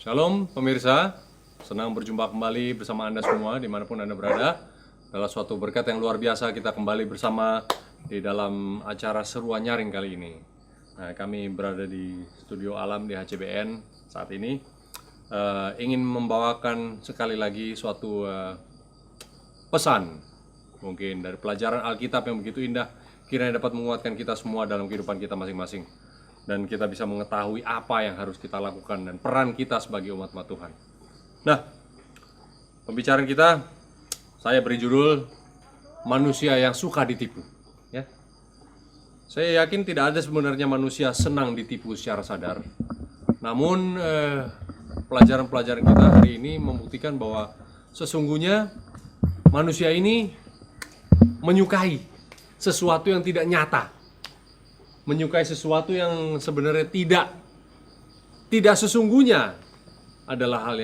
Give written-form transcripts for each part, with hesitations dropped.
Shalom pemirsa, senang berjumpa kembali bersama Anda semua dimanapun Anda berada. Adalah suatu berkat yang luar biasa kita kembali bersama di dalam acara seruan nyaring kali ini. Nah, kami berada di studio Alam di HCBN saat ini. Ingin membawakan sekali lagi suatu pesan mungkin dari pelajaran Alkitab yang begitu indah, kiranya dapat menguatkan kita semua dalam kehidupan kita masing-masing. Dan kita bisa mengetahui apa yang harus kita lakukan dan peran kita sebagai umat Tuhan. Nah, pembicaraan kita, saya beri judul manusia yang suka ditipu. Ya, saya yakin tidak ada sebenarnya manusia senang ditipu secara sadar. Namun pelajaran-pelajaran kita hari ini membuktikan bahwa sesungguhnya manusia ini menyukai sesuatu yang tidak nyata. Menyukai sesuatu yang sebenarnya tidak sesungguhnya adalah hal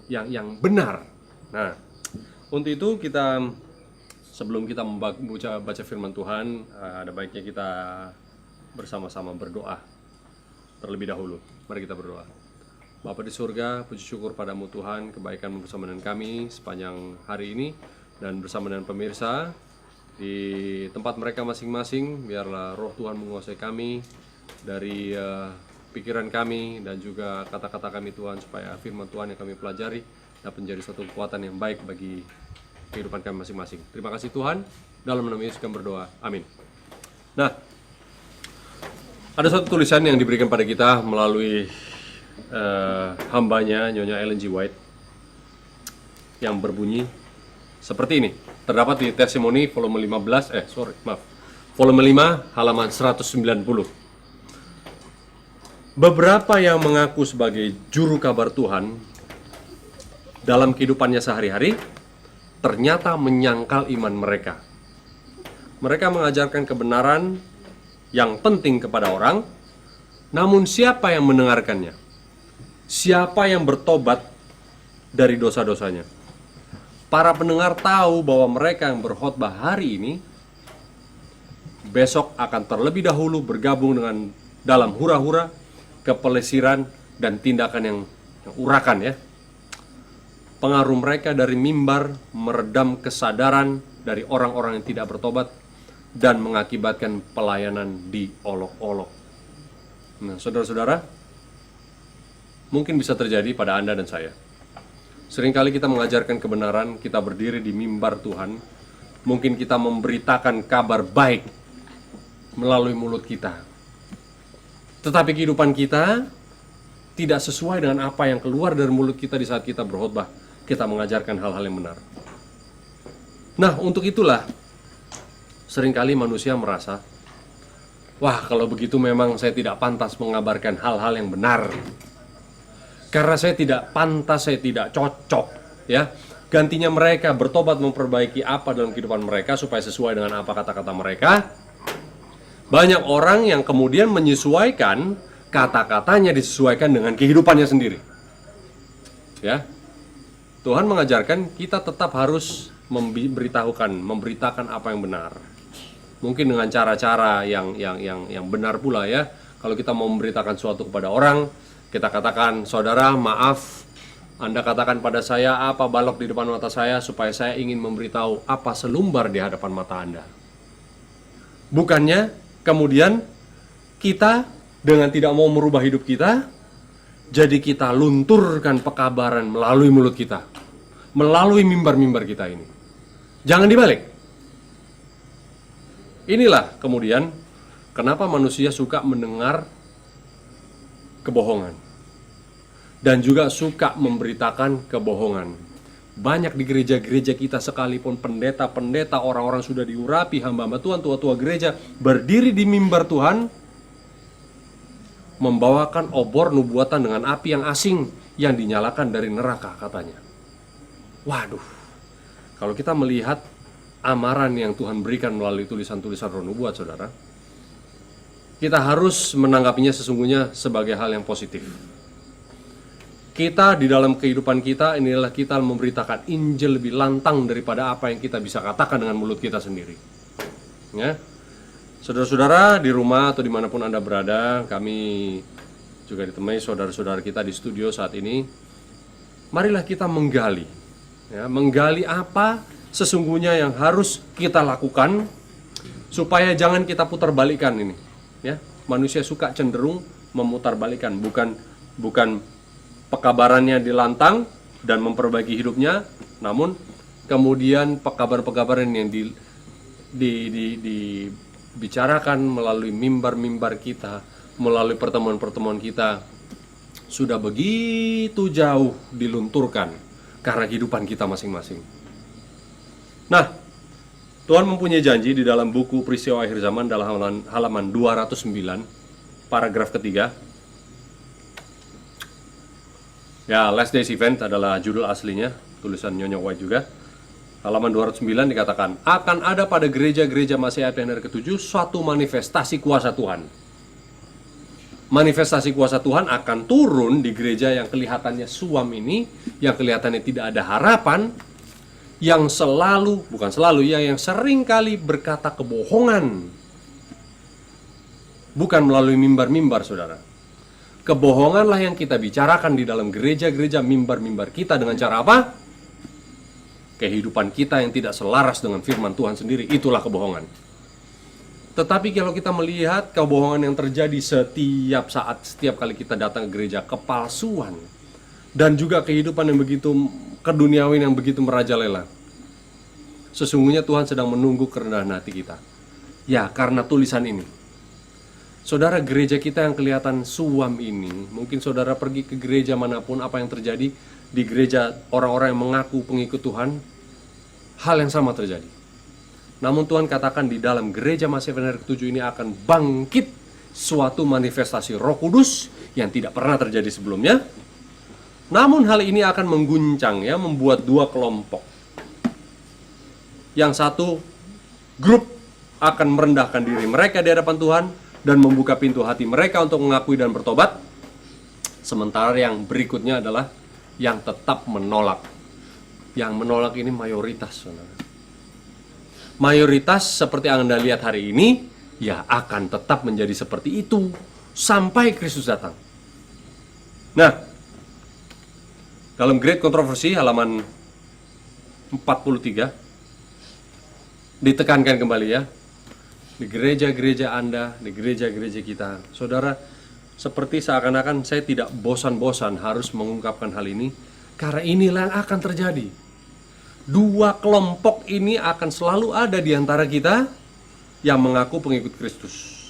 yang benar. Nah, untuk itu kita sebelum kita baca firman Tuhan, ada baiknya kita bersama-sama berdoa terlebih dahulu. Mari kita berdoa. Bapa di surga, puji syukur padamu Tuhan, kebaikan bersama dengan kami sepanjang hari ini dan bersama dengan pemirsa di tempat mereka masing-masing. Biarlah roh Tuhan menguasai kami dari pikiran kami dan juga kata-kata kami Tuhan, supaya firman Tuhan yang kami pelajari dapat menjadi suatu kekuatan yang baik bagi kehidupan kami masing-masing. Terima kasih Tuhan, dalam nama Yesus kami berdoa, amin. Nah, ada satu tulisan yang diberikan pada kita melalui hambanya Nyonya Ellen G. White yang berbunyi seperti ini. Terdapat di Testimoni volume 5 halaman 190. Beberapa yang mengaku sebagai juru kabar Tuhan dalam kehidupannya sehari-hari ternyata menyangkal iman mereka. Mereka mengajarkan kebenaran yang penting kepada orang, namun siapa yang mendengarkannya? Siapa yang bertobat dari dosa-dosanya? Para pendengar tahu bahwa mereka yang berkhotbah hari ini besok akan terlebih dahulu bergabung dengan dalam hura-hura, kepelesiran, dan tindakan yang urakan ya. Pengaruh mereka dari mimbar meredam kesadaran dari orang-orang yang tidak bertobat dan mengakibatkan pelayanan diolok-olok. Nah, saudara-saudara, mungkin bisa terjadi pada Anda dan saya. Seringkali kita mengajarkan kebenaran, kita berdiri di mimbar Tuhan. Mungkin kita memberitakan kabar baik melalui mulut kita. Tetapi kehidupan kita tidak sesuai dengan apa yang keluar dari mulut kita di saat kita berkhotbah. Kita mengajarkan hal-hal yang benar. Nah, untuk itulah seringkali manusia merasa, wah, kalau begitu memang saya tidak pantas mengabarkan hal-hal yang benar. Karena saya tidak pantas, saya tidak cocok, ya. Gantinya mereka bertobat memperbaiki apa dalam kehidupan mereka supaya sesuai dengan apa kata-kata mereka. Banyak orang yang kemudian menyesuaikan kata-katanya disesuaikan dengan kehidupannya sendiri. Ya. Tuhan mengajarkan kita tetap harus memberitakan apa yang benar. Mungkin dengan cara-cara yang benar pula ya. Kalau kita mau memberitakan sesuatu kepada orang, kita katakan, saudara, maaf, Anda katakan pada saya apa balok di depan mata saya, supaya saya ingin memberitahu apa selumbar di hadapan mata Anda. Bukannya kemudian kita dengan tidak mau merubah hidup kita, jadi kita lunturkan pekabaran melalui mulut kita, melalui mimbar-mimbar kita ini. Jangan dibalik. Inilah kemudian kenapa manusia suka mendengar kebohongan dan juga suka memberitakan kebohongan. Banyak di gereja-gereja kita sekalipun pendeta-pendeta, orang-orang sudah diurapi, hamba-hamba Tuhan, tua-tua gereja berdiri di mimbar Tuhan membawakan obor nubuatan dengan api yang asing yang dinyalakan dari neraka katanya. Waduh, kalau kita melihat amaran yang Tuhan berikan melalui tulisan-tulisan roh nubuat, saudara, kita harus menanggapinya sesungguhnya sebagai hal yang positif. Kita di dalam kehidupan kita inilah kita memberitakan Injil lebih lantang daripada apa yang kita bisa katakan dengan mulut kita sendiri. Ya, saudara-saudara di rumah atau dimanapun Anda berada, kami juga ditemani saudara-saudara kita di studio saat ini. Marilah kita menggali, ya, menggali apa sesungguhnya yang harus kita lakukan supaya jangan kita putarbalikkan ini. Ya, manusia suka cenderung memutarbalikkan, bukan pekabarannya dilantang dan memperbaiki hidupnya, namun kemudian pekabaran-pekabaran yang dibicarakan melalui mimbar-mimbar kita, melalui pertemuan-pertemuan kita, sudah begitu jauh dilunturkan karena kehidupan kita masing-masing. Nah, Tuhan mempunyai janji di dalam buku Peristiwa Akhir Zaman dalam halaman 209, paragraf ketiga. Ya, Last Days Event adalah judul aslinya, tulisan Nyonya White juga. Halaman 209 dikatakan, akan ada pada gereja-gereja Masehi yang hari ke-7 suatu manifestasi kuasa Tuhan. Manifestasi kuasa Tuhan akan turun di gereja yang kelihatannya suam ini, yang kelihatannya tidak ada harapan, yang yang sering kali berkata kebohongan. Bukan melalui mimbar-mimbar, saudara. Kebohonganlah yang kita bicarakan di dalam gereja-gereja mimbar-mimbar kita dengan cara apa? Kehidupan kita yang tidak selaras dengan firman Tuhan sendiri, itulah kebohongan. Tetapi kalau kita melihat kebohongan yang terjadi setiap saat, setiap kali kita datang ke gereja, kepalsuan, dan juga kehidupan yang begitu keduniawian yang begitu merajalela, sesungguhnya Tuhan sedang menunggu kerendahan hati kita. Ya, karena tulisan ini. Saudara, gereja kita yang kelihatan suam ini, mungkin saudara pergi ke gereja manapun, apa yang terjadi di gereja orang-orang yang mengaku pengikut Tuhan, hal yang sama terjadi. Namun Tuhan katakan di dalam gereja Masehi hari ke-7 ini akan bangkit suatu manifestasi Roh Kudus yang tidak pernah terjadi sebelumnya. Namun hal ini akan mengguncang, ya, membuat dua kelompok. Yang satu grup akan merendahkan diri mereka di hadapan Tuhan dan membuka pintu hati mereka untuk mengakui dan bertobat. Sementara yang berikutnya adalah yang tetap menolak. Yang menolak ini mayoritas, saudara. Mayoritas seperti yang Anda lihat hari ini, ya akan tetap menjadi seperti itu sampai Kristus datang. Nah, dalam Great Controversy halaman 43 ditekankan kembali, ya, di gereja-gereja Anda, di gereja-gereja kita, saudara, seperti seakan-akan saya tidak bosan-bosan harus mengungkapkan hal ini, karena inilah yang akan terjadi. Dua kelompok ini akan selalu ada di antara kita yang mengaku pengikut Kristus.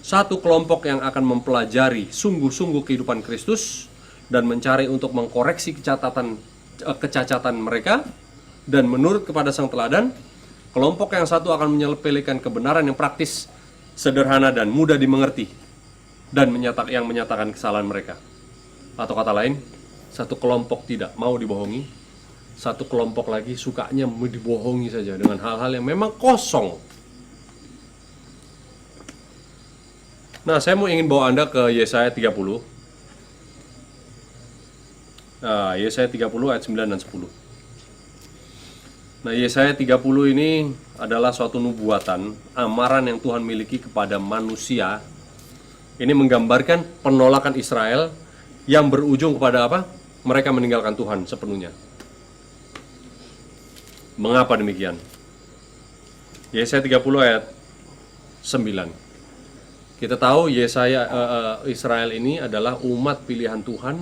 Satu kelompok yang akan mempelajari sungguh-sungguh kehidupan Kristus dan mencari untuk mengkoreksi kecacatan mereka dan menurut kepada Sang Teladan. Kelompok yang satu akan menyepelekan kebenaran yang praktis, sederhana dan mudah dimengerti, dan menyatakan kesalahan mereka. Atau kata lain, satu kelompok tidak mau dibohongi, satu kelompok lagi sukanya dibohongi saja dengan hal-hal yang memang kosong. Nah, saya mau ingin bawa Anda ke Yesaya 30. Nah, Yesaya 30 ayat 9 dan 10. Nah, Yesaya 30 ini adalah suatu nubuatan, amaran yang Tuhan miliki kepada manusia. Ini menggambarkan penolakan Israel yang berujung kepada apa? Mereka meninggalkan Tuhan sepenuhnya. Mengapa demikian? Yesaya 30 ayat 9. Kita tahu Israel ini adalah umat pilihan Tuhan,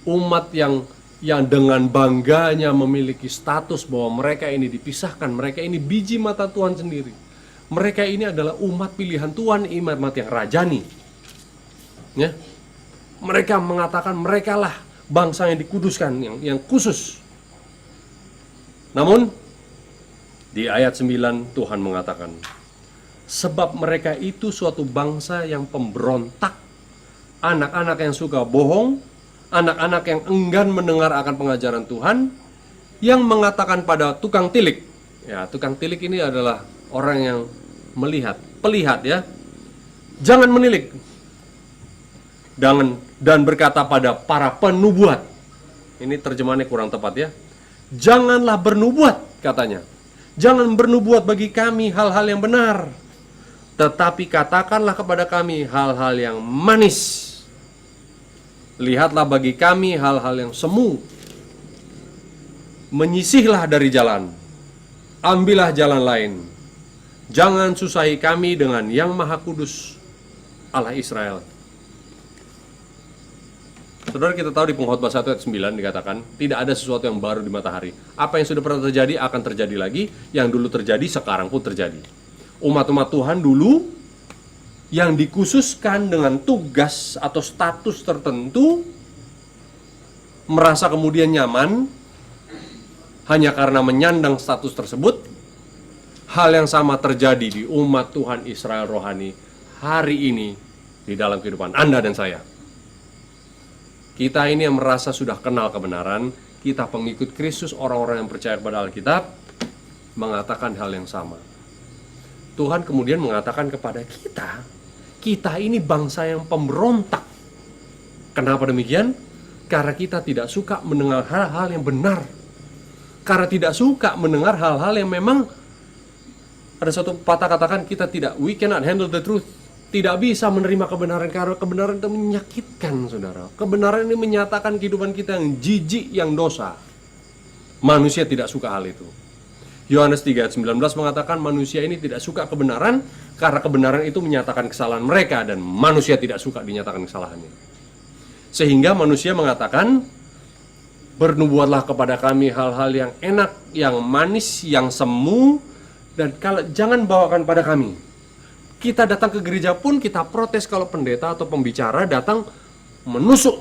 umat yang dengan bangganya memiliki status bahwa mereka ini dipisahkan, mereka ini biji mata Tuhan sendiri. Mereka ini adalah umat pilihan Tuhan, umat yang rajani. Ya. Mereka mengatakan merekalah bangsa yang dikuduskan, yang khusus. Namun di ayat 9 Tuhan mengatakan, sebab mereka itu suatu bangsa yang pemberontak, anak-anak yang suka bohong, anak-anak yang enggan mendengar akan pengajaran Tuhan, yang mengatakan pada tukang tilik. Ya, tukang tilik ini adalah orang yang melihat, pelihat, ya. Jangan menilik. Dan berkata pada para penubuat. Ini terjemahannya kurang tepat, ya. Janganlah bernubuat, katanya. Jangan bernubuat bagi kami hal-hal yang benar, tetapi katakanlah kepada kami hal-hal yang manis. Lihatlah bagi kami hal-hal yang semu. Menyisihlah dari jalan, ambillah jalan lain. Jangan susahi kami dengan Yang Maha Kudus, Allah Israel. Saudara, kita tahu di Pengkhotbah 1 ayat 9 dikatakan, tidak ada sesuatu yang baru di matahari. Apa yang sudah pernah terjadi akan terjadi lagi, yang dulu terjadi sekarang pun terjadi. Umat-umat Tuhan dulu yang dikhususkan dengan tugas atau status tertentu merasa kemudian nyaman hanya karena menyandang status tersebut. Hal yang sama terjadi di umat Tuhan Israel rohani hari ini di dalam kehidupan Anda dan saya. Kita ini yang merasa sudah kenal kebenaran, kita pengikut Kristus, orang-orang yang percaya kepada Alkitab, mengatakan hal yang sama. Tuhan kemudian mengatakan kepada kita, kita ini bangsa yang pemberontak. Kenapa demikian? Karena kita tidak suka mendengar hal-hal yang benar. Karena tidak suka mendengar hal-hal yang memang, ada satu patah katakan, we cannot handle the truth. Tidak bisa menerima kebenaran karena kebenaran itu menyakitkan, saudara. Kebenaran ini menyatakan kehidupan kita yang jijik, yang dosa. Manusia tidak suka hal itu. Yohanes 3 ayat 19 mengatakan manusia ini tidak suka kebenaran karena kebenaran itu menyatakan kesalahan mereka, dan manusia tidak suka dinyatakan kesalahannya. Sehingga manusia mengatakan, bernubuatlah kepada kami hal-hal yang enak, yang manis, yang semu, dan jangan bawakan pada kami. Kita datang ke gereja pun kita protes kalau pendeta atau pembicara datang menusuk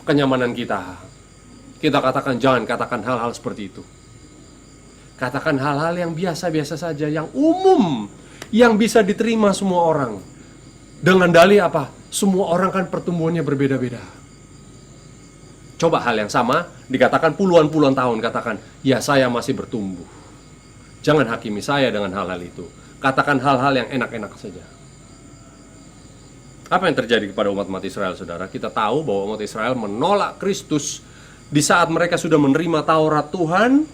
kenyamanan kita. Kita katakan jangan katakan hal-hal seperti itu. Katakan hal-hal yang biasa-biasa saja, yang umum, yang bisa diterima semua orang. Dengan dalih apa? Semua orang kan pertumbuhannya berbeda-beda. Coba hal yang sama dikatakan puluhan-puluhan tahun, katakan, ya saya masih bertumbuh. Jangan hakimi saya dengan hal-hal itu. Katakan hal-hal yang enak-enak saja. Apa yang terjadi kepada umat-umat Israel, saudara? Kita tahu bahwa umat Israel menolak Kristus di saat mereka sudah menerima Taurat Tuhan.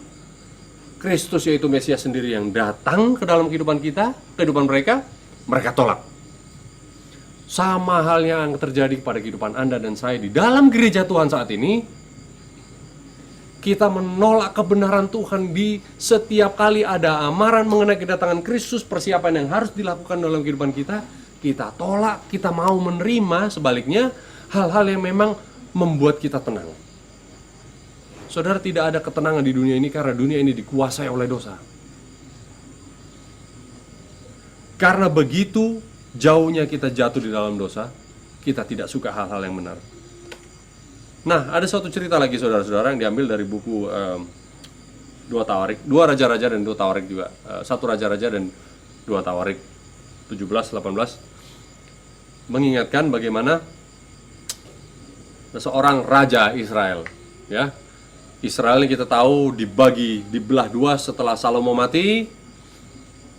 Kristus yaitu Mesias sendiri yang datang ke dalam kehidupan kita, kehidupan mereka tolak. Sama halnya yang terjadi kepada kehidupan Anda dan saya di dalam gereja Tuhan saat ini. Kita menolak kebenaran Tuhan di setiap kali ada amaran mengenai kedatangan Kristus, persiapan yang harus dilakukan dalam kehidupan kita, kita tolak, kita mau menerima sebaliknya hal-hal yang memang membuat kita tenang. Saudara, tidak ada ketenangan di dunia ini karena dunia ini dikuasai oleh dosa. Karena begitu jauhnya kita jatuh di dalam dosa, kita tidak suka hal-hal yang benar. Nah, ada suatu cerita lagi saudara-saudara yang diambil dari buku Dua Tawarik, Dua Raja-Raja dan Dua Tawarik juga, Satu Raja-Raja dan Dua Tawarik 17-18, mengingatkan bagaimana seorang raja Israel, ya. Israel ini kita tahu dibelah dua setelah Salomo mati.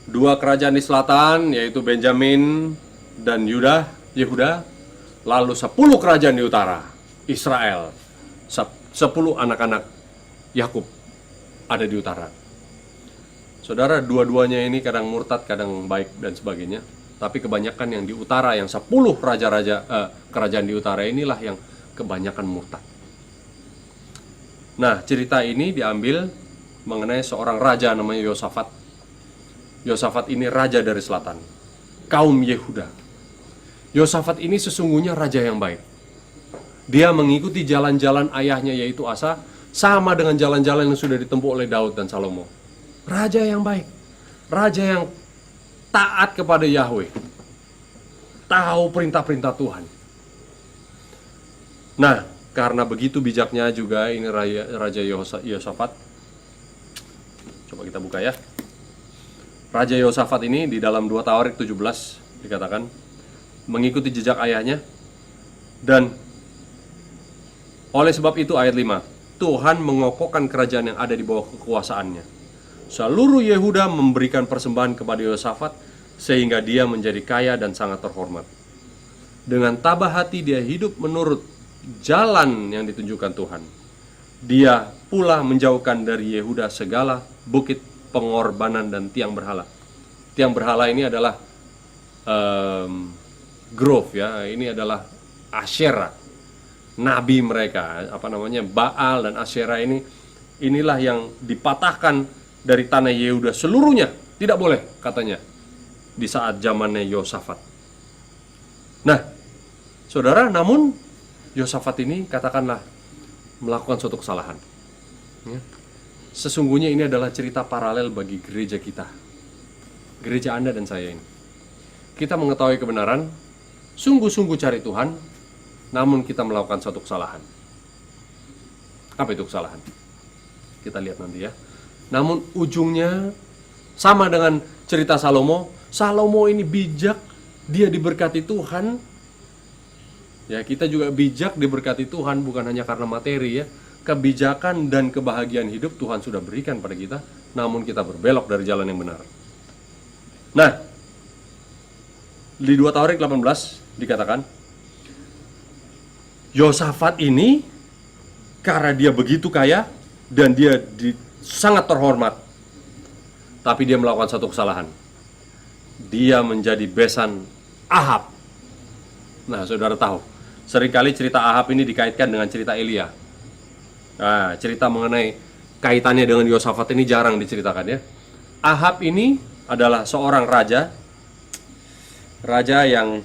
Dua kerajaan di selatan yaitu Benjamin dan Yehuda, lalu 10 kerajaan di utara, Israel, 10 anak-anak Yakub ada di utara. Saudara, dua-duanya ini kadang murtad, kadang baik dan sebagainya. Tapi kebanyakan yang di utara, yang 10 kerajaan di utara inilah yang kebanyakan murtad. Nah, cerita ini diambil mengenai seorang raja namanya Yosafat. Yosafat ini raja dari selatan, kaum Yehuda. Yosafat ini sesungguhnya raja yang baik. Dia mengikuti jalan-jalan ayahnya yaitu Asa, sama dengan jalan-jalan yang sudah ditempuh oleh Daud dan Salomo. Raja yang baik, raja yang taat kepada Yahweh, tahu perintah-perintah Tuhan. Nah, karena begitu bijaknya juga ini Raja Yosafat. Coba kita buka ya. Raja Yosafat ini di dalam 2 Tawarik 17 dikatakan mengikuti jejak ayahnya, dan oleh sebab itu ayat 5, Tuhan mengokohkan kerajaan yang ada di bawah kekuasaannya. Seluruh Yehuda memberikan persembahan kepada Yosafat sehingga dia menjadi kaya dan sangat terhormat. Dengan tabah hati dia hidup menurut jalan yang ditunjukkan Tuhan. Dia pula menjauhkan dari Yehuda segala bukit pengorbanan dan tiang berhala. Tiang berhala ini adalah grove ya, ini adalah Asyera. nabi mereka, Baal dan Asyera inilah yang dipatahkan dari tanah Yehuda seluruhnya. Tidak boleh katanya di saat zamannya Yosafat. Nah, saudara, namun Yosafat ini katakanlah melakukan suatu kesalahan. Ya. Sesungguhnya ini adalah cerita paralel bagi gereja kita, gereja Anda dan saya ini. Kita mengetahui kebenaran, sungguh-sungguh cari Tuhan, namun kita melakukan suatu kesalahan. Apa itu kesalahan? Kita lihat nanti ya. Namun ujungnya sama dengan cerita Salomo. Salomo ini bijak, dia diberkati Tuhan. Ya, kita juga bijak diberkati Tuhan bukan hanya karena materi ya. Kebijakan dan kebahagiaan hidup Tuhan sudah berikan pada kita, namun kita berbelok dari jalan yang benar. Nah, di 2 Tawarik 18 dikatakan, Yosafat ini karena dia begitu kaya dan dia sangat terhormat, tapi dia melakukan satu kesalahan. Dia menjadi besan Ahab. Nah, saudara tahu, seringkali cerita Ahab ini dikaitkan dengan cerita Elia. Nah, cerita mengenai kaitannya dengan Yosafat ini jarang diceritakan ya. Ahab ini adalah seorang raja yang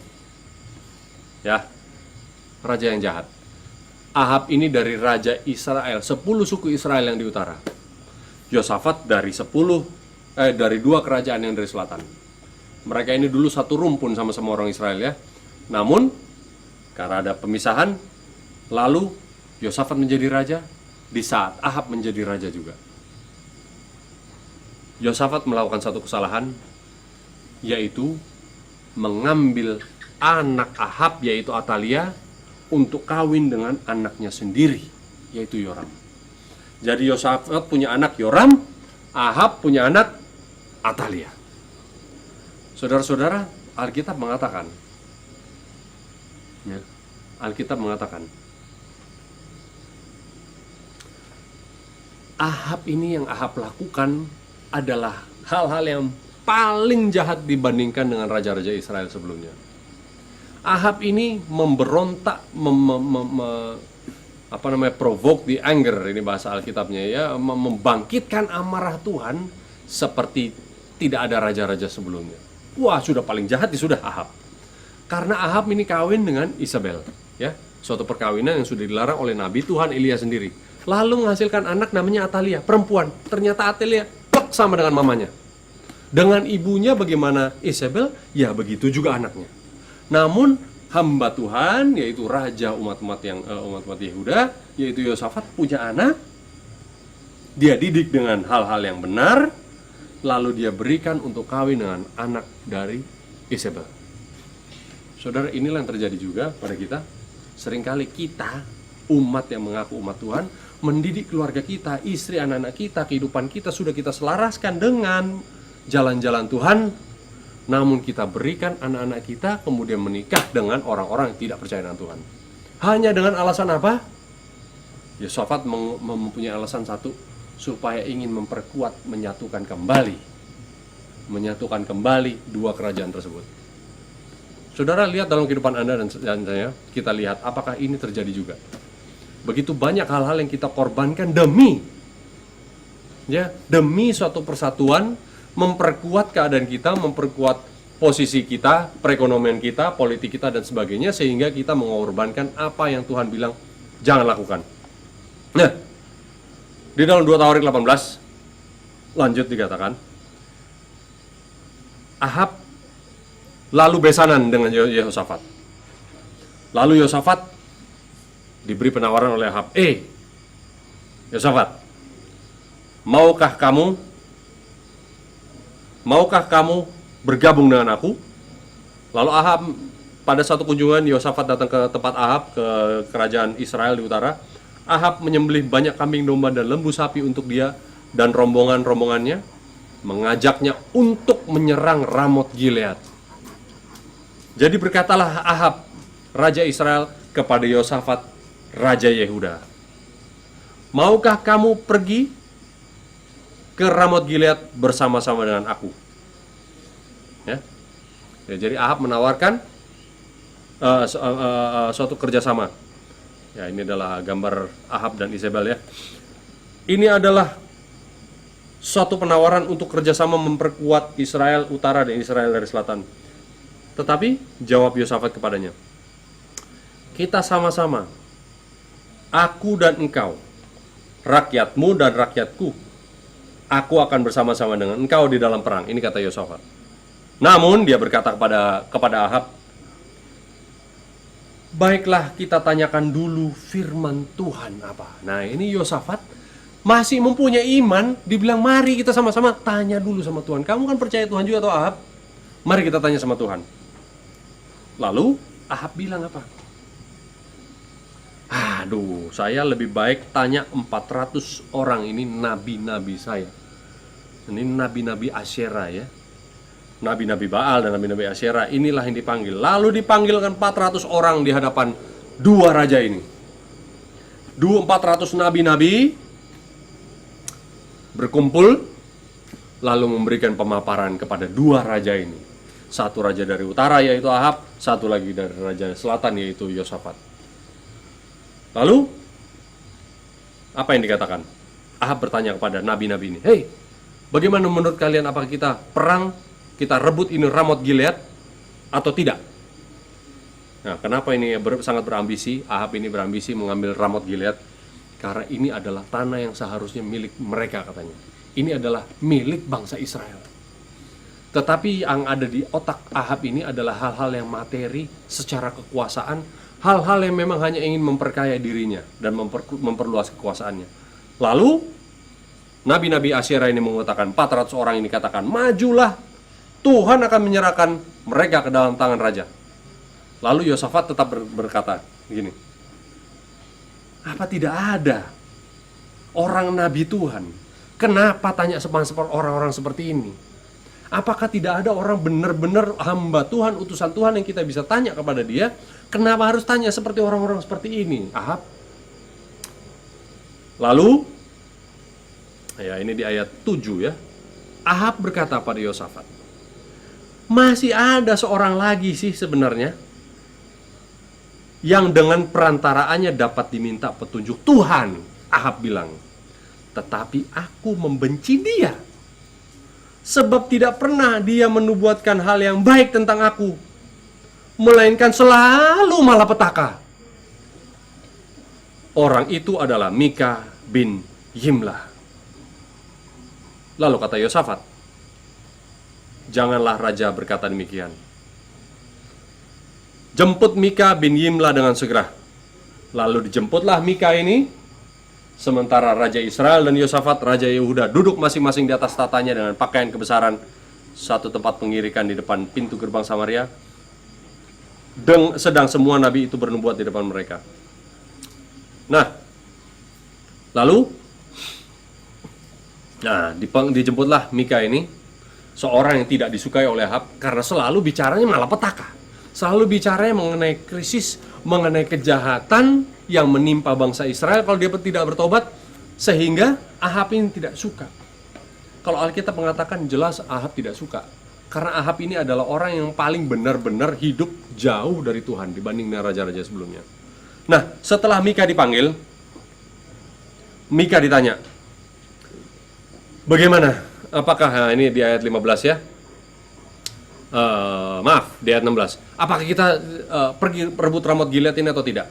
jahat. Ahab ini dari raja Israel, 10 suku Israel yang di utara. Yosafat dari 2 kerajaan yang dari selatan. Mereka ini dulu satu rumpun sama-sama orang Israel ya. Namun karena ada pemisahan, lalu Yosafat menjadi raja di saat Ahab menjadi raja juga. Yosafat melakukan satu kesalahan, yaitu mengambil anak Ahab yaitu Atalia untuk kawin dengan anaknya sendiri, yaitu Yoram. Jadi Yosafat punya anak Yoram, Ahab punya anak Atalia. Saudara-saudara, Alkitab mengatakan Ahab ini yang Ahab lakukan adalah hal-hal yang paling jahat dibandingkan dengan raja-raja Israel sebelumnya. Ahab ini memberontak, provoke the anger, ini bahasa Alkitabnya ya, membangkitkan amarah Tuhan seperti tidak ada raja-raja sebelumnya. Wah, sudah paling jahat sudah Ahab. Karena Ahab ini kawin dengan Isabel, ya, suatu perkawinan yang sudah dilarang oleh Nabi Tuhan Elia sendiri. Lalu menghasilkan anak namanya Atalia, perempuan. Ternyata Atalia sama dengan mamanya. Dengan ibunya bagaimana Isabel, ya begitu juga anaknya. Namun hamba Tuhan, yaitu raja umat-umat Yehuda, yaitu Yosafat, punya anak. Dia didik dengan hal-hal yang benar, lalu dia berikan untuk kawin dengan anak dari Isabel. Saudara, inilah yang terjadi juga pada kita. Seringkali kita, umat yang mengaku umat Tuhan, mendidik keluarga kita, istri, anak-anak kita, kehidupan kita sudah kita selaraskan dengan jalan-jalan Tuhan, namun kita berikan anak-anak kita kemudian menikah dengan orang-orang yang tidak percaya dengan Tuhan. Hanya dengan alasan apa? Yosafat mempunyai alasan satu, supaya ingin memperkuat, menyatukan kembali dua kerajaan tersebut. Saudara, lihat dalam kehidupan Anda dan saya, kita lihat apakah ini terjadi juga. Begitu banyak hal-hal yang kita korbankan demi suatu persatuan, memperkuat keadaan kita, memperkuat posisi kita, perekonomian kita, politik kita dan sebagainya, sehingga kita mengorbankan apa yang Tuhan bilang jangan lakukan. Nah, di dalam 2 Tawarik 18 lanjut dikatakan, Ahab lalu besanan dengan Yehosafat. Lalu Yehosafat diberi penawaran oleh Ahab, Yehosafat, maukah kamu bergabung dengan aku? Lalu Ahab, pada satu kunjungan Yehosafat datang ke tempat Ahab, ke kerajaan Israel di utara. Ahab menyembelih banyak kambing domba dan lembu sapi untuk dia dan rombongannya, mengajaknya untuk menyerang Ramot Gilead. Jadi berkatalah Ahab, raja Israel, kepada Yehosafat, raja Yehuda, maukah kamu pergi ke Ramot Gilead bersama-sama dengan aku? Ya, jadi Ahab menawarkan suatu kerjasama. Ya, ini adalah gambar Ahab dan Izebel ya. Ini adalah suatu penawaran untuk kerjasama memperkuat Israel utara dan Israel dari selatan. Tetapi jawab Yosafat kepadanya, kita sama-sama, aku dan engkau, rakyatmu dan rakyatku, aku akan bersama-sama dengan engkau di dalam perang. Ini kata Yosafat. Namun dia berkata kepada Ahab, baiklah, kita tanyakan dulu firman Tuhan apa. Nah, ini Yosafat masih mempunyai iman. Dibilang mari kita sama-sama tanya dulu sama Tuhan. Kamu kan percaya Tuhan juga atau Ahab? Mari kita tanya sama Tuhan. Lalu Ahab bilang apa? Aduh, saya lebih baik tanya 400 orang ini nabi-nabi saya. Ini nabi-nabi Asyera ya. Nabi-nabi Baal dan nabi-nabi Asyera, inilah yang dipanggil. Lalu dipanggilkan 400 orang di hadapan dua raja ini. 400 nabi-nabi berkumpul, lalu memberikan pemaparan kepada dua raja ini. Satu raja dari utara yaitu Ahab, satu lagi dari raja selatan yaitu Yosafat. Lalu apa yang dikatakan? Ahab bertanya kepada nabi-nabi ini, hei, bagaimana menurut kalian, apakah kita perang, kita rebut ini Ramot Gilead atau tidak? Nah, kenapa ini sangat berambisi? Ahab ini berambisi mengambil Ramot Gilead karena ini adalah tanah yang seharusnya milik mereka katanya. Ini adalah milik bangsa Israel. Tetapi yang ada di otak Ahab ini adalah hal-hal yang materi, secara kekuasaan, hal-hal yang memang hanya ingin memperkaya dirinya dan memperluas kekuasaannya. Lalu nabi-nabi Asyera ini mengatakan, 400 orang ini katakan, majulah, Tuhan akan menyerahkan mereka ke dalam tangan raja. Lalu Yosafat tetap berkata begini, apa tidak ada orang nabi Tuhan? Kenapa tanya seperti orang-orang seperti ini? Apakah tidak ada orang benar-benar hamba Tuhan, utusan Tuhan yang kita bisa tanya kepada dia? Kenapa harus tanya seperti orang-orang seperti ini, Ahab? Lalu, ya ini di ayat 7 ya, Ahab berkata pada Yosafat, masih ada seorang lagi sih sebenarnya yang dengan perantaraannya dapat diminta petunjuk Tuhan. Ahab bilang, tetapi aku membenci dia, sebab tidak pernah dia menubuatkan hal yang baik tentang aku, melainkan selalu malapetaka. Orang itu adalah Mika bin Yimlah. Lalu kata Yosafat, janganlah raja berkata demikian. Jemput Mika bin Yimlah dengan segera. Lalu dijemputlah Mika ini, sementara Raja Israel dan Yosafat, Raja Yehuda, duduk masing-masing di atas tatanya dengan pakaian kebesaran, satu tempat pengirikan di depan pintu gerbang Samaria. Sedang semua nabi itu bernubuat di depan mereka. Nah, lalu dijemputlah Mika ini, seorang yang tidak disukai oleh Ahab karena selalu bicaranya malapetaka. Selalu bicaranya mengenai krisis, mengenai kejahatan yang menimpa bangsa Israel kalau dia tidak bertobat, sehingga Ahab ini tidak suka. Kalau Alkitab mengatakan jelas Ahab tidak suka, karena Ahab ini adalah orang yang paling benar-benar hidup jauh dari Tuhan dibanding raja-raja sebelumnya. Nah, setelah Mika dipanggil, Mika ditanya, bagaimana? Apakah ini di ayat 15 ya? Di ayat 16. Apakah kita pergi rebut Ramot Gilead ini atau tidak?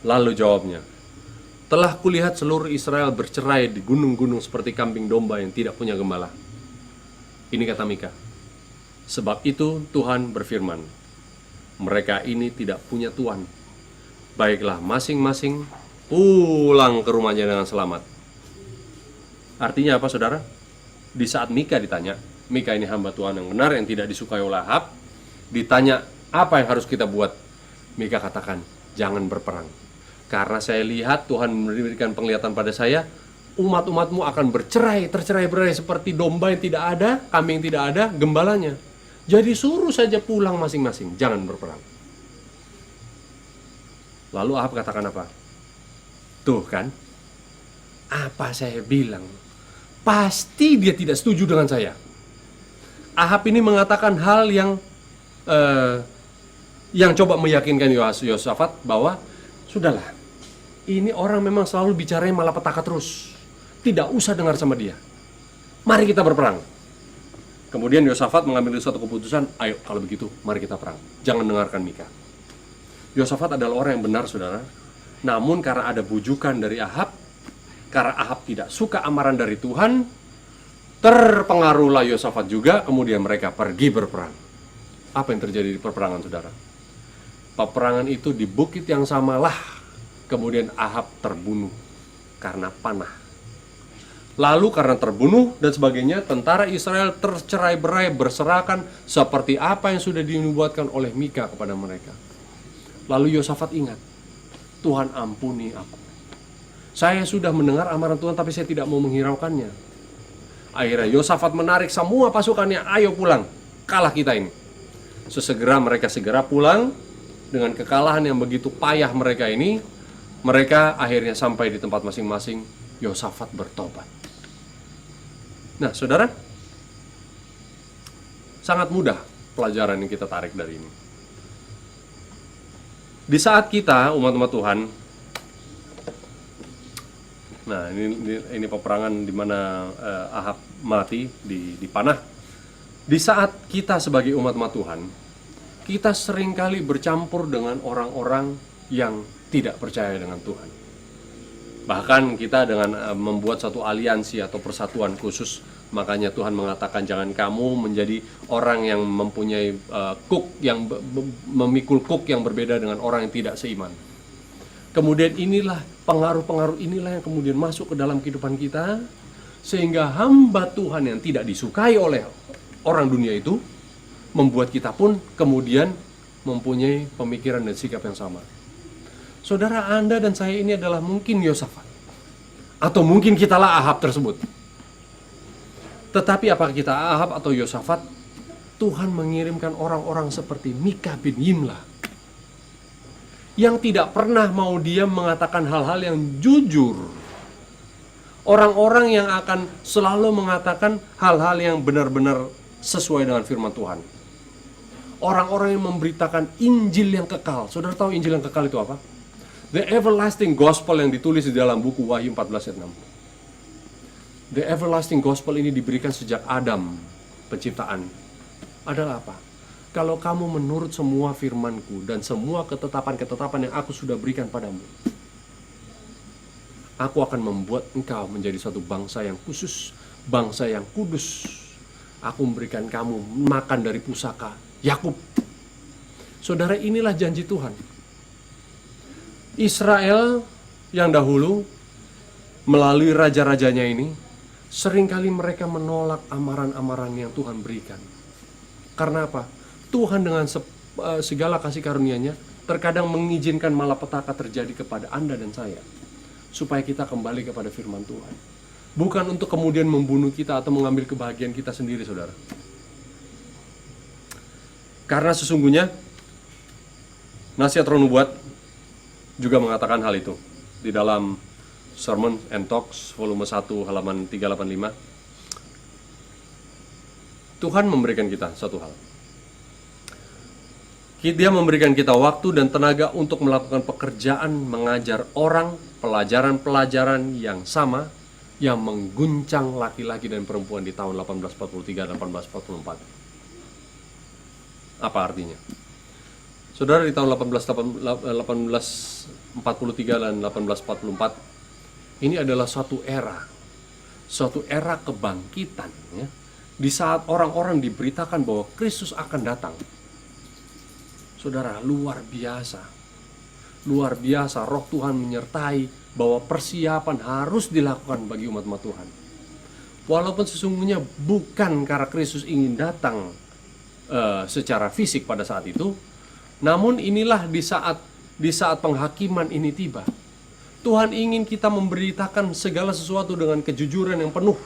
Lalu jawabnya, telah kulihat seluruh Israel bercerai di gunung-gunung seperti kambing domba yang tidak punya gembala. Ini kata Mika, sebab itu Tuhan berfirman, mereka ini tidak punya Tuhan. Baiklah, masing-masing pulang ke rumahnya dengan selamat. Artinya apa, saudara? Di saat Mika ditanya, Mika ini hamba Tuhan yang benar, yang tidak disukai oleh Ahab, ditanya apa yang harus kita buat, Mika katakan, jangan berperang, karena saya lihat Tuhan memberikan penglihatan pada saya, umat-umatmu akan tercerai-berai seperti domba yang tidak ada, kambing yang tidak ada gembalanya. Jadi suruh saja pulang masing-masing, jangan berperang. Lalu Ahab katakan apa? Tuh kan, apa saya bilang? Pasti dia tidak setuju dengan saya. Ahab ini mengatakan hal yang coba meyakinkan Yosafat bahwa sudahlah, ini orang memang selalu bicaranya malapetaka terus. Tidak usah dengar sama dia. Mari kita berperang. Kemudian Yosafat mengambil suatu keputusan, ayo kalau begitu mari kita perang. Jangan dengarkan Mika. Yosafat adalah orang yang benar, saudara. Namun karena ada bujukan dari Ahab, karena Ahab tidak suka amaran dari Tuhan, terpengaruhlah Yosafat juga, kemudian mereka pergi berperang. Apa yang terjadi di peperangan, saudara? Peperangan itu di bukit yang samalah, kemudian Ahab terbunuh karena panah. Lalu karena terbunuh dan sebagainya, tentara Israel tercerai-berai berserakan seperti apa yang sudah dinubuatkan oleh Mika kepada mereka. Lalu Yosafat ingat, Tuhan ampuni aku. Saya sudah mendengar amaran Tuhan tapi saya tidak mau menghiraukannya. Akhirnya Yosafat menarik semua pasukannya, ayo pulang, kalah kita ini. Sesegera mereka pulang, dengan kekalahan yang begitu payah mereka ini, mereka akhirnya sampai di tempat masing-masing. Yosafat bertobat. Nah, saudara, sangat mudah pelajaran yang kita tarik dari ini. Di saat kita, umat-umat Tuhan, nah ini peperangan di mana Ahab mati dipanah. Di saat kita sebagai umat-umat Tuhan, kita seringkali bercampur dengan orang-orang yang tidak percaya dengan Tuhan. Bahkan kita dengan membuat satu aliansi atau persatuan khusus, makanya Tuhan mengatakan jangan kamu menjadi orang yang mempunyai memikul kuk yang berbeda dengan orang yang tidak seiman. Kemudian inilah pengaruh-pengaruh inilah yang kemudian masuk ke dalam kehidupan kita, sehingga hamba Tuhan yang tidak disukai oleh orang dunia itu membuat kita pun kemudian mempunyai pemikiran dan sikap yang sama. Saudara, Anda dan saya ini adalah mungkin Yosafat, atau mungkin kitalah Ahab tersebut. Tetapi apakah kita Ahab atau Yosafat? Tuhan mengirimkan orang-orang seperti Mika bin Yimla, yang tidak pernah mau diam mengatakan hal-hal yang jujur. Orang-orang yang akan selalu mengatakan hal-hal yang benar-benar sesuai dengan firman Tuhan. Orang-orang yang memberitakan Injil yang kekal. Saudara tahu Injil yang kekal itu apa? The everlasting gospel yang ditulis di dalam buku Wahyu 14 ayat 6. The everlasting gospel ini diberikan sejak Adam penciptaan. Adalah apa? Kalau kamu menurut semua firman-Ku dan semua ketetapan-ketetapan yang Aku sudah berikan padamu, Aku akan membuat engkau menjadi suatu bangsa yang khusus, bangsa yang kudus. Aku memberikan kamu makan dari pusaka Yakub. Saudara, inilah janji Tuhan. Israel yang dahulu melalui raja-rajanya ini, seringkali mereka menolak amaran-amaran yang Tuhan berikan. Karena apa? Tuhan dengan segala kasih karunia-Nya terkadang mengizinkan malapetaka terjadi kepada Anda dan saya, supaya kita kembali kepada firman Tuhan. Bukan untuk kemudian membunuh kita atau mengambil kebahagiaan kita sendiri, saudara. Karena sesungguhnya nasihat Roh Nubuat juga mengatakan hal itu di dalam Sermon and Talks volume 1 halaman 385. Tuhan memberikan kita satu hal. Dia memberikan kita waktu dan tenaga untuk melakukan pekerjaan mengajar orang pelajaran-pelajaran yang sama yang mengguncang laki-laki dan perempuan di tahun 1843 dan 1844. Apa artinya? Saudara, di tahun 1843 dan 1844 ini adalah suatu era kebangkitan, ya, di saat orang-orang diberitakan bahwa Kristus akan datang. Saudara, luar biasa Roh Tuhan menyertai bahwa persiapan harus dilakukan bagi umat-umat Tuhan. Walaupun sesungguhnya bukan karena Kristus ingin datang secara fisik pada saat itu, namun inilah di saat penghakiman ini tiba, Tuhan ingin kita memberitakan segala sesuatu dengan kejujuran yang penuh,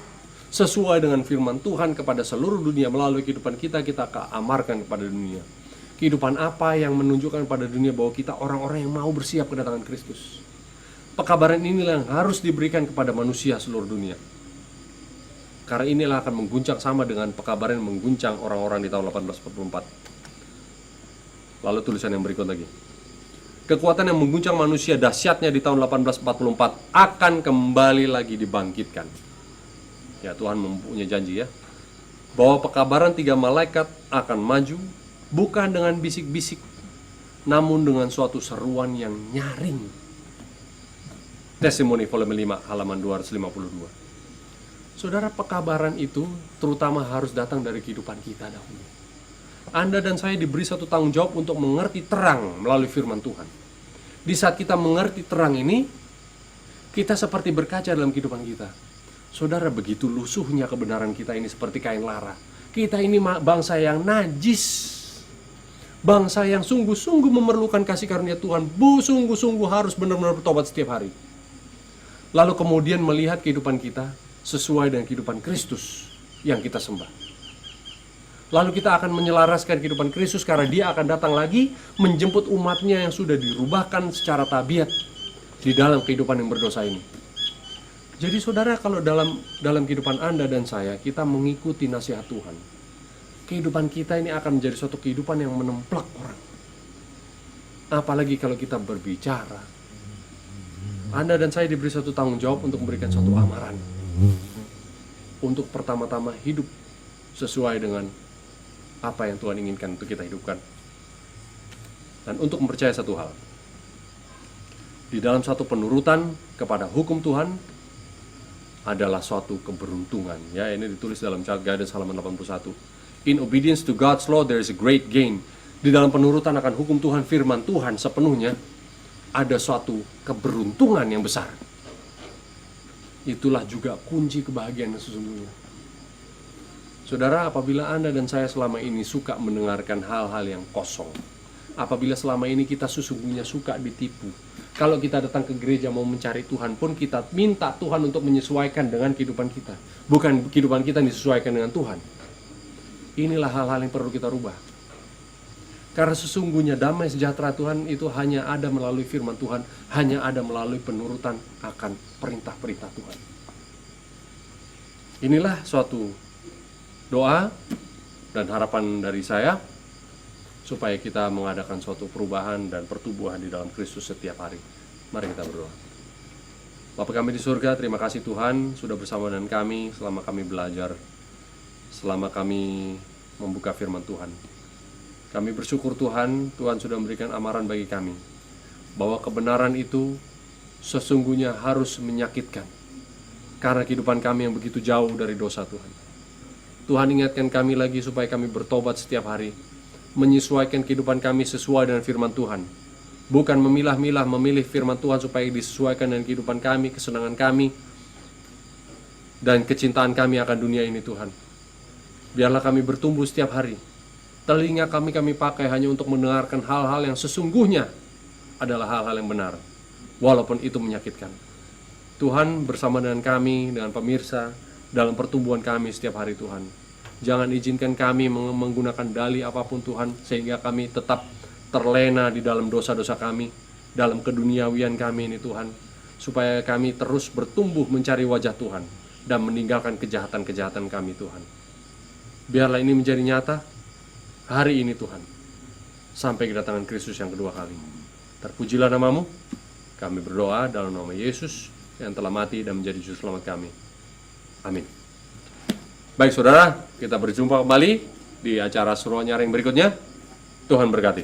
sesuai dengan firman Tuhan kepada seluruh dunia. Melalui kehidupan kita amarkan kepada dunia. Kehidupan apa yang menunjukkan pada dunia bahwa kita orang-orang yang mau bersiap kedatangan Kristus. Pekabaran inilah yang harus diberikan kepada manusia seluruh dunia. Karena inilah akan mengguncang sama dengan pekabaran yang mengguncang orang-orang di tahun 1844. Lalu tulisan yang berikut lagi. kekuatan yang mengguncang manusia dahsyatnya di tahun 1844 akan kembali lagi dibangkitkan. Ya, Tuhan mempunyai janji ya, bahwa pekabaran 3 malaikat akan maju bukan dengan bisik-bisik, namun dengan suatu seruan yang nyaring. Testimoni volume 5 halaman 252. Saudara, pekabaran itu terutama harus datang dari kehidupan kita dahulu. Anda dan saya diberi satu tanggung jawab untuk mengerti terang melalui firman Tuhan. Di saat kita mengerti terang ini, kita seperti berkaca dalam kehidupan kita. Saudara, begitu lusuhnya kebenaran kita ini seperti kain lara. Kita ini bangsa yang najis. Bangsa yang sungguh-sungguh memerlukan kasih karunia Tuhan. Sungguh-sungguh harus benar-benar bertobat setiap hari. Lalu kemudian melihat kehidupan kita sesuai dengan kehidupan Kristus yang kita sembah. Lalu kita akan menyelaraskan kehidupan Kristus karena Dia akan datang lagi menjemput umatnya yang sudah dirubahkan secara tabiat di dalam kehidupan yang berdosa ini. Jadi saudara, kalau dalam kehidupan Anda dan saya, kita mengikuti nasihat Tuhan, kehidupan kita ini akan menjadi suatu kehidupan yang menemplak orang. Apalagi kalau kita berbicara. Anda dan saya diberi satu tanggung jawab untuk memberikan suatu amaran. Untuk pertama-tama hidup sesuai dengan apa yang Tuhan inginkan untuk kita hidupkan. Dan untuk mempercayai satu hal, di dalam satu penurutan kepada hukum Tuhan adalah suatu keberuntungan. Ya, ini ditulis dalam Child Guidance halaman 81. In obedience to God's law there is a great gain. Di dalam penurutan akan hukum Tuhan, firman Tuhan sepenuhnya, ada suatu keberuntungan yang besar. Itulah juga kunci kebahagiaan yang sesungguhnya. Saudara, apabila Anda dan saya selama ini suka mendengarkan hal-hal yang kosong, apabila selama ini kita sesungguhnya suka ditipu, kalau kita datang ke gereja mau mencari Tuhan pun kita minta Tuhan untuk menyesuaikan dengan kehidupan kita, bukan kehidupan kita disesuaikan dengan Tuhan. Inilah hal-hal yang perlu kita rubah. Karena sesungguhnya damai sejahtera Tuhan itu hanya ada melalui firman Tuhan, hanya ada melalui penurutan akan perintah-perintah Tuhan. Inilah suatu doa dan harapan dari saya supaya kita mengadakan suatu perubahan dan pertumbuhan di dalam Kristus setiap hari. Mari kita berdoa. Bapa kami di surga, terima kasih Tuhan sudah bersama dengan kami selama kami belajar, selama kami membuka firman Tuhan. Kami bersyukur Tuhan, Tuhan sudah memberikan amaran bagi kami bahwa kebenaran itu sesungguhnya harus menyakitkan karena kehidupan kami yang begitu jauh dari dosa Tuhan. Tuhan ingatkan kami lagi supaya kami bertobat setiap hari, menyesuaikan kehidupan kami sesuai dengan firman Tuhan. Bukan memilah-milah memilih firman Tuhan supaya disesuaikan dengan kehidupan kami, kesenangan kami, dan kecintaan kami akan dunia ini Tuhan. Biarlah kami bertumbuh setiap hari. Telinga kami pakai hanya untuk mendengarkan hal-hal yang sesungguhnya adalah hal-hal yang benar, walaupun itu menyakitkan. Tuhan bersama dengan kami, dengan pemirsa, dalam pertumbuhan kami setiap hari Tuhan. Jangan izinkan kami menggunakan dalih apapun Tuhan, sehingga kami tetap terlena di dalam dosa-dosa kami, dalam keduniawian kami ini Tuhan, supaya kami terus bertumbuh mencari wajah Tuhan, dan meninggalkan kejahatan-kejahatan kami Tuhan. Biarlah ini menjadi nyata hari ini Tuhan, sampai kedatangan Kristus yang kedua kali. Terpujilah namamu. Kami berdoa dalam nama Yesus yang telah mati dan menjadi juru selamat kami. Amin. Baik saudara, kita berjumpa kembali di acara seruan nyaring berikutnya. Tuhan berkati.